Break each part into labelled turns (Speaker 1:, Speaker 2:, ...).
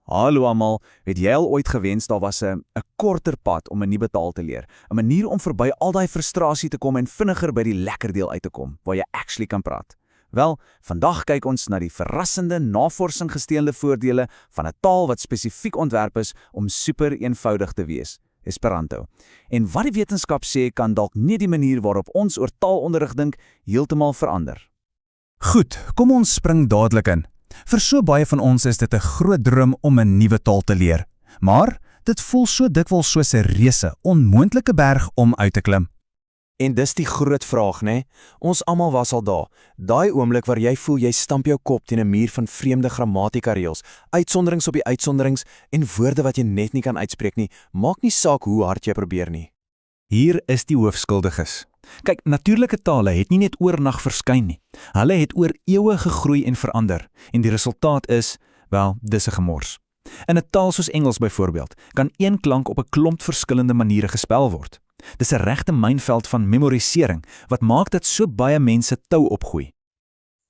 Speaker 1: Hallo almal, het jy al ooit gewens daar was 'n korter pad om 'n nuwe taal te leer? 'n Manier om verby al daai frustrasie te kom en vinniger by die lekker deel uit te kom, waar jy actually kan praat. Wel, vandag kyk ons na die verrassende navorsing gesteunde voordele van 'n taal wat spesifiek ontwerp is om super eenvoudig te wees, Esperanto. En wat die wetenskap sê kan dalk nie die manier waarop ons oor taalonderrig dink heeltemal verander.
Speaker 2: Goed, kom ons spring dadelik in. Vir so baie van ons is dit 'n groot droom om 'n nuwe taal te leer. Maar dit voel so dikwels soos 'n reuse, onmoontlike berg om uit te klim.
Speaker 3: En dis die groot vraag, né? Ons almal was al daar. Daai oomblik waar jy voel jy stamp jou kop teen 'n muur van vreemde grammatikareëls, uitsonderings op die uitsonderings en woorde wat jy net nie kan uitspreek nie, maak nie saak hoe hard jy probeer nie.
Speaker 2: Hier is die hoofskuldiges. Kyk, natuurlike tale het nie net oornag verskyn nie. Hulle het oor eeue gegroei en verander. En die resultaat is, wel, dis 'n gemors. In 'n taal soos Engels byvoorbeeld, kan een klank op 'n klomp verskillende maniere gespel word. Dis 'n regte mynveld van memorisering, wat maak dat so baie mense tou opgooi.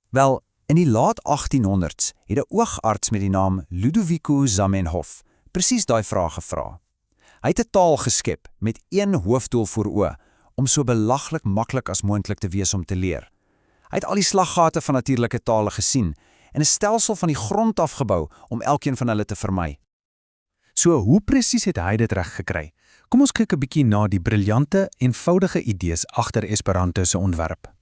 Speaker 4: Wel, in die laat 1800s het 'n oogarts met die naam Ludovico Zamenhof presies daai vraag gevra. Hy het 'n taal geskep met een hoofdoel voor oë, om so belaglik maklik as moontlik te wees om te leer. Hy het al die slaggate van natuurlike tale gesien en 'n stelsel van die grond af gebou om elkeen van hulle te vermy.
Speaker 2: So, hoe presies het hy dit reg gekry? Kom ons kyk 'n bietjie na die briljante, eenvoudige idees agter Esperanto se ontwerp.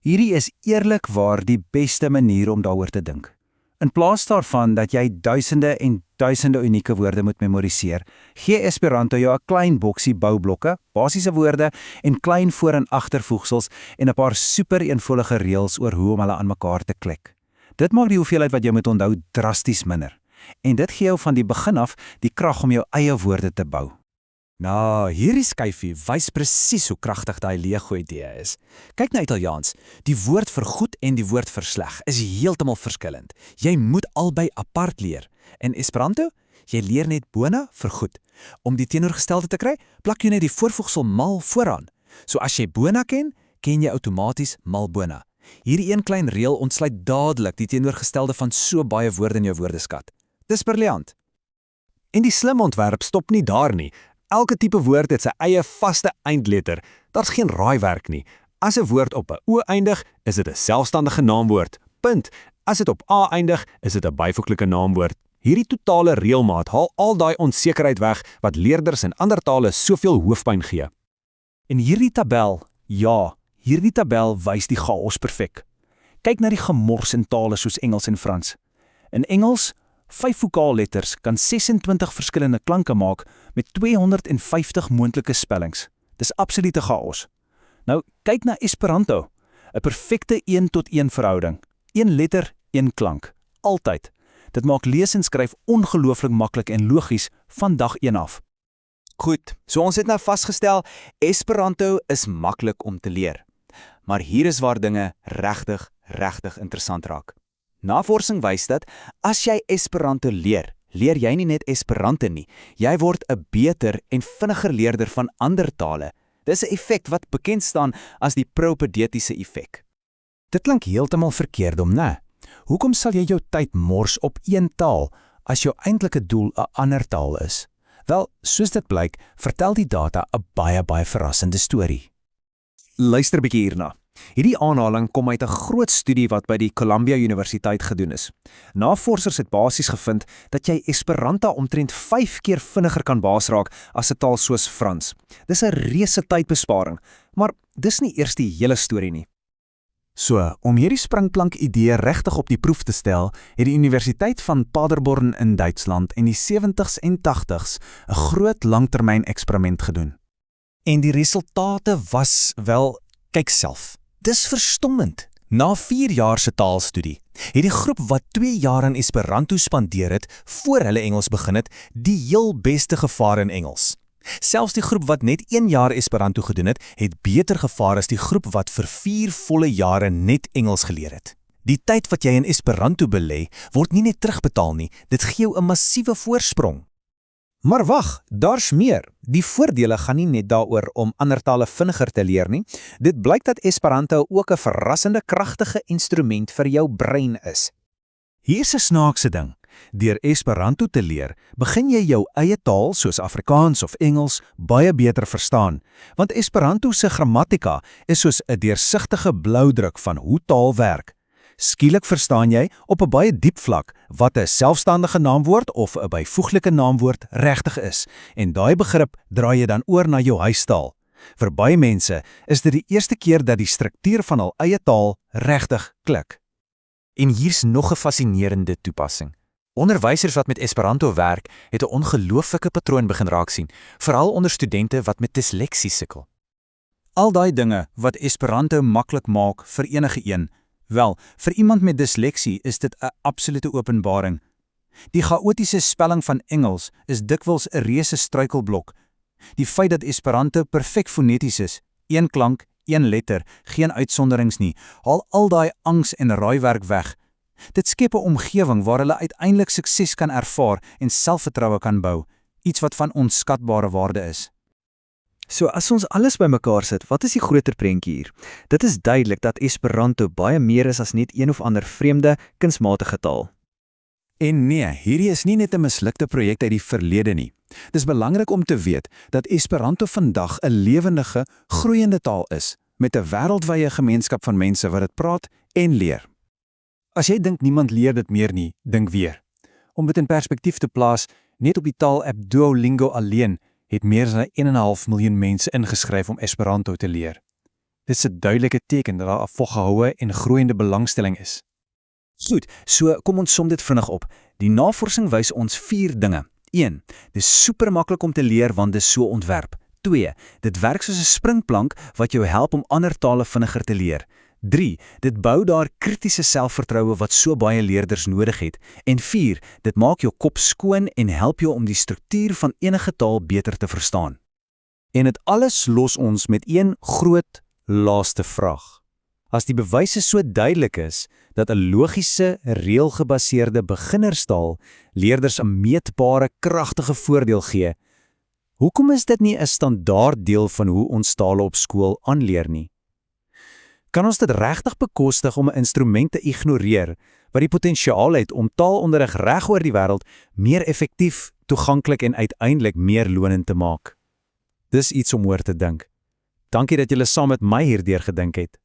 Speaker 4: Hierdie is eerlikwaar die beste manier om daaroor te dink. In plaas daarvan dat jy duisende en duisende unieke woorde moet memoriseer, gee Esperanto jou 'n klein boksie boublokke, basiese woorde en klein voor- en agtervoegsels en 'n paar super eenvoudige reëls oor hoe om hulle aan mekaar te klik. Dit maak die hoeveelheid wat jy moet onthou drasties minder. En dit gee jou van die begin af die krag om jou eie woorde te bou.
Speaker 3: Nou, hierdie skyfie wys presies hoe kragtig daai Lego-idee is. Kyk na Italiaans. Die woord vir goed en die woord vir sleg is heeltemal verskillend. Jy moet albei apart leer. In Esperanto, jy leer net bona vir goed. Om die teenoorgestelde te kry, plak jy net die voorvoegsel mal vooraan. So as jy bona ken, ken jy outomaties mal bona. Hierdie een klein reël ontsluit dadelik die teenoorgestelde van so baie woorde in jou woordeskat. Dis briljant. En die slim ontwerp stop nie daar nie. Elke tipe woord het sy eie vaste eindletter. Daar's geen raaiwerk nie. As 'n woord op 'n O eindig, is dit 'n selfstandige naamwoord. Punt. As dit op A eindig, is dit 'n byvoeglike naamwoord. Hierdie totale reëlmaat haal al daai onsekerheid weg wat leerders in ander tale soveel hoofpyn gee.
Speaker 2: En hierdie tabel wys die chaos perfek. Kyk na die gemors in tale soos Engels en Frans. In Engels, 5 vokaalletters kan 26 verskillende klanke maak met 250 moontlike spellings. Dis absolute chaos. Nou, kyk na Esperanto. 'n Perfekte 1-tot-1 verhouding. 1 letter, 1 klank. Altyd. Dit maak lees en skryf ongelooflik maklik en logies van dag 1 af.
Speaker 3: Goed, so ons het nou vasgestel, Esperanto is maklik om te leer. Maar hier is waar dinge regtig interessant raak. Navorsing wys dat as jy Esperanto leer jy nie net Esperanto nie. Jy word 'n beter en vinniger leerder van ander tale. Dis 'n effek wat bekend staan as die propedetiese effek.
Speaker 4: Dit klink heeltemal verkeerd om, né? Hoekom sal jy jou tyd mors op een taal as jou eintlike doel 'n ander taal is? Wel, soos dit blyk, vertel die data 'n baie verrassende storie.
Speaker 3: Luister bietjie hierna. Hierdie aanhaling kom uit 'n groot studie wat by die Columbia Universiteit gedoen is. Navorsers het basies gevind dat jy Esperanto omtrent 5 keer vinniger kan baasraak as 'n taal soos Frans. Dis 'n reuse tydbesparing, maar dis nie eers die hele storie nie.
Speaker 2: So, om hierdie springplank idee regtig op die proef te stel, het die Universiteit van Paderborn in Duitsland in die 70s en 80s 'n groot langtermyn eksperiment gedoen.
Speaker 4: En die resultate was, wel, kyk self. Dis verstommend. Na 4 jaar se taalstudie, het die groep wat 2 jaar aan Esperanto spandeer het, voor hulle Engels begin het, die heel beste gevaar in Engels. Selfs die groep wat net 1 jaar Esperanto gedoen het beter gevaar as die groep wat vir 4 volle jare net Engels geleer het. Die tyd wat jy in Esperanto belê, word nie net terugbetaal nie, dit gee jou 'n massiewe voorsprong.
Speaker 3: Maar wag, daar's meer. Die voordele gaan nie net daaroor om ander tale vinniger te leer nie. Dit blyk dat Esperanto ook 'n verrassende kragtige instrument vir jou brein is.
Speaker 2: Hier's 'n snaakse ding. Deur Esperanto te leer, begin jy jou eie taal soos Afrikaans of Engels baie beter verstaan, want Esperanto se grammatika is soos 'n deursigtige bloudruk van hoe taal werk. Skielik verstaan jy op 'n baie diep vlak wat 'n selfstandige naamwoord of 'n byvoeglike naamwoord regtig is, en daai begrip draai jy dan oor na jou huistaal. Vir baie mense is dit die eerste keer dat die struktuur van hul eie taal regtig klik.
Speaker 3: En hier's nog 'n fascinerende toepassing. Onderwysers wat met Esperanto werk, het 'n ongelooflike patroon begin raak sien, veral onder studente wat met disleksie sukkel.
Speaker 2: Al daai dinge wat Esperanto maklik maak vir enige een, wel, vir iemand met disleksie is dit 'n absolute openbaring. Die chaotiese spelling van Engels is dikwels 'n reuse struikelblok. Die feit dat Esperanto perfek foneties is, een klank, een letter, geen uitsonderings nie, haal al daai angs en raaiwerk weg. Dit skep 'n omgewing waar hulle uiteindelik sukses kan ervaar en selfvertroue kan bou, iets wat van onskatbare waarde is.
Speaker 5: So as ons alles bymekaar sit, wat is die groter prentjie hier? Dit is duidelik dat Esperanto baie meer is as net een of ander vreemde, kunsmatige taal.
Speaker 2: En nee, hierdie is nie net 'n mislukte projek uit die verlede nie. Dis belangrik om te weet dat Esperanto vandag 'n lewendige, groeiende taal is, met 'n wêreldwye gemeenskap van mense wat dit praat en leer. As jy dink niemand leer dit meer nie, dink weer. Om dit in perspektief te plaas, net op die taal-app Duolingo alleen het meer as 1,5 miljoen mense ingeskryf om Esperanto te leer. Dit is 'n duidelike teken dat daar 'n volgehoue en groeiende belangstelling is.
Speaker 1: Goed, so kom ons som dit vinnig op. Die navorsing wys ons 4 dinge. 1. Dis super maklik om te leer want dis so ontwerp. 2. Dit werk soos 'n springplank wat jou help om ander tale vinniger te leer. 3. Dit bou daar kritiese selfvertroue wat so baie leerders nodig het. En 4. Dit maak jou kop skoon en help jou om die struktuur van enige taal beter te verstaan.
Speaker 2: En dit alles los ons met een groot, laaste vraag. As die bewyse so duidelik is dat 'n logiese, reëlgebaseerde beginnerstaal leerders 'n meetbare, kragtige voordeel gee, hoekom is dit nie 'n standaard deel van hoe ons tale op skool aanleer nie? Kan ons dit regtig bekostig om 'n instrument te ignoreer wat die potensiaal het om taalonderrig reg oor die wêreld meer effektief, toeganklik en uiteindelik meer lonend te maak? Dis iets om oor te dink. Dankie dat julle saam met my hierdeur gedink het.